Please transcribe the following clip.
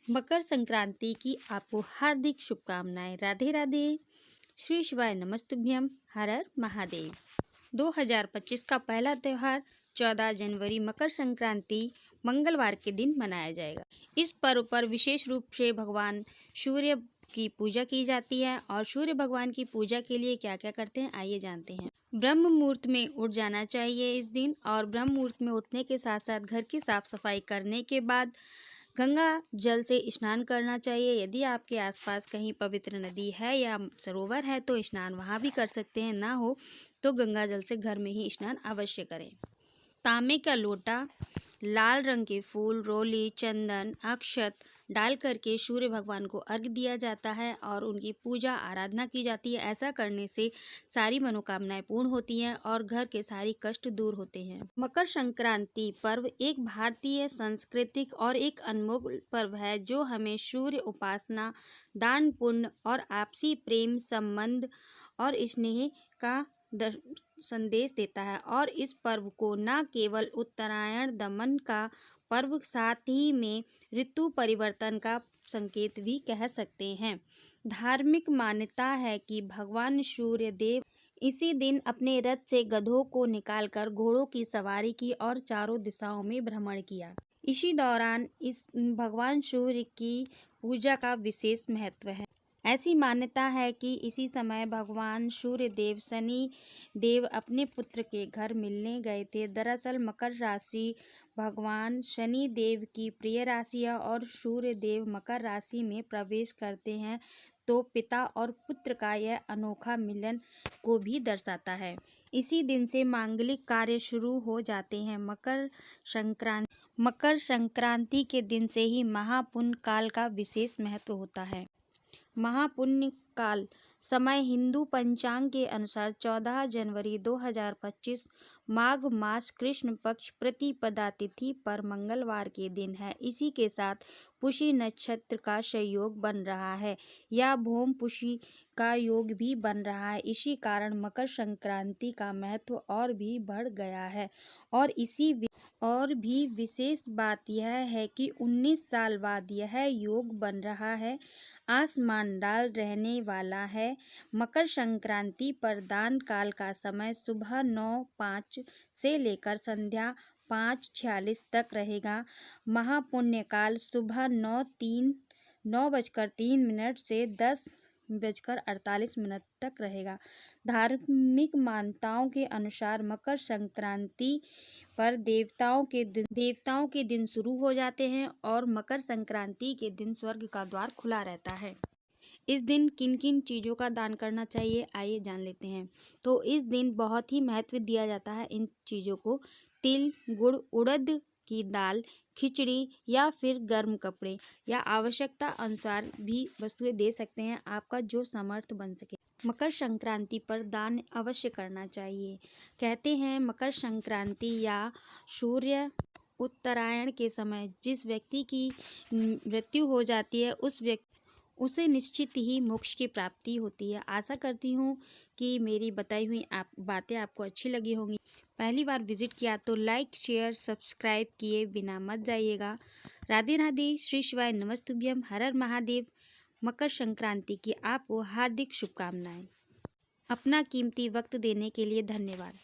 मकर संक्रांति की आपको हार्दिक शुभकामनाएं। राधे राधे। श्री शिवाय नमस्तुभ्यम। हर हर महादेव। 2025 का पहला त्यौहार 14 जनवरी मकर संक्रांति मंगलवार के दिन मनाया जाएगा। इस पर्व पर विशेष रूप से भगवान सूर्य की पूजा की जाती है। और सूर्य भगवान की पूजा के लिए क्या क्या करते हैं आइए जानते हैं। ब्रह्म मुहूर्त में उठ जाना चाहिए इस दिन। और ब्रह्म मुहूर्त में उठने के साथ साथ घर की साफ सफाई करने के बाद गंगा जल से स्नान करना चाहिए। यदि आपके आसपास कहीं पवित्र नदी है या सरोवर है तो स्नान वहाँ भी कर सकते हैं, ना हो तो गंगा जल से घर में ही स्नान अवश्य करें। तांबे का लोटा, लाल रंग के फूल, रोली, चंदन, अक्षत डाल करके सूर्य भगवान को अर्घ्य दिया जाता है और उनकी पूजा आराधना की जाती है। ऐसा करने से सारी मनोकामनाएं पूर्ण होती हैं और घर के सारे कष्ट दूर होते हैं। मकर संक्रांति पर्व एक भारतीय सांस्कृतिक और एक अनमोल पर्व है जो हमें सूर्य उपासना, दान पुण्य और आपसी प्रेम संबंध और स्नेह का संदेश देता है। और इस पर्व को न केवल उत्तरायण दमन का पर्व, साथ ही में ऋतु परिवर्तन का संकेत भी कह सकते हैं। धार्मिक मान्यता है कि भगवान सूर्य देव इसी दिन अपने रथ से गधों को निकालकर घोड़ों की सवारी की और चारों दिशाओं में भ्रमण किया। इसी दौरान इस भगवान सूर्य की पूजा का विशेष महत्व है। ऐसी मान्यता है कि इसी समय भगवान सूर्य देव शनि देव अपने पुत्र के घर मिलने गए थे। दरअसल मकर राशि भगवान शनि देव की प्रिय राशि है और सूर्य देव मकर राशि में प्रवेश करते हैं तो पिता और पुत्र का यह अनोखा मिलन को भी दर्शाता है। इसी दिन से मांगलिक कार्य शुरू हो जाते हैं। मकर संक्रांति के दिन से ही महापुण्य काल का विशेष महत्व होता है। महापुण्य काल समय हिंदू पंचांग के अनुसार 14 जनवरी 2025 माघ मास कृष्ण पक्ष प्रतिपदा तिथि पर मंगलवार के दिन है। इसी के साथ पुषी नक्षत्र का संयोग बन रहा है या भौम पुषी का योग भी बन रहा है। इसी कारण मकर संक्रांति का महत्व और भी बढ़ गया है। और भी विशेष बात यह है कि 19 साल बाद यह योग बन रहा है। आसमान लाल रहने वाला है। मकर संक्रांति पर दान काल का समय सुबह 9:05 से लेकर संध्या 5:46 तक रहेगा। महापुण्य काल सुबह 9:03 से 10:48 तक रहेगा। धार्मिक मान्यताओं के अनुसार मकर संक्रांति पर देवताओं के दिन शुरू हो जाते हैं और मकर संक्रांति के दिन स्वर्ग का द्वार खुला रहता है। इस दिन किन किन चीज़ों का दान करना चाहिए आइए जान लेते हैं। तो इस दिन बहुत ही महत्व दिया जाता है इन चीज़ों को। तिल, गुड़, उड़द की दाल, खिचड़ी या फिर गर्म कपड़े या आवश्यकता अनुसार भी वस्तुएं दे सकते हैं, आपका जो सामर्थ्य बन सके। मकर संक्रांति पर दान अवश्य करना चाहिए। कहते हैं मकर संक्रांति या सूर्य उत्तरायण के समय जिस व्यक्ति की मृत्यु हो जाती है उसे निश्चित ही मोक्ष की प्राप्ति होती है। आशा करती हूँ कि मेरी बताई हुई बातें आपको अच्छी लगी होंगी। पहली बार विजिट किया तो लाइक शेयर सब्सक्राइब किए बिना मत जाइएगा। राधे राधे। श्री शिवाय नमस्तुभ्यम। हर हर महादेव। मकर संक्रांति की आपको हार्दिक शुभकामनाएं। अपना कीमती वक्त देने के लिए धन्यवाद।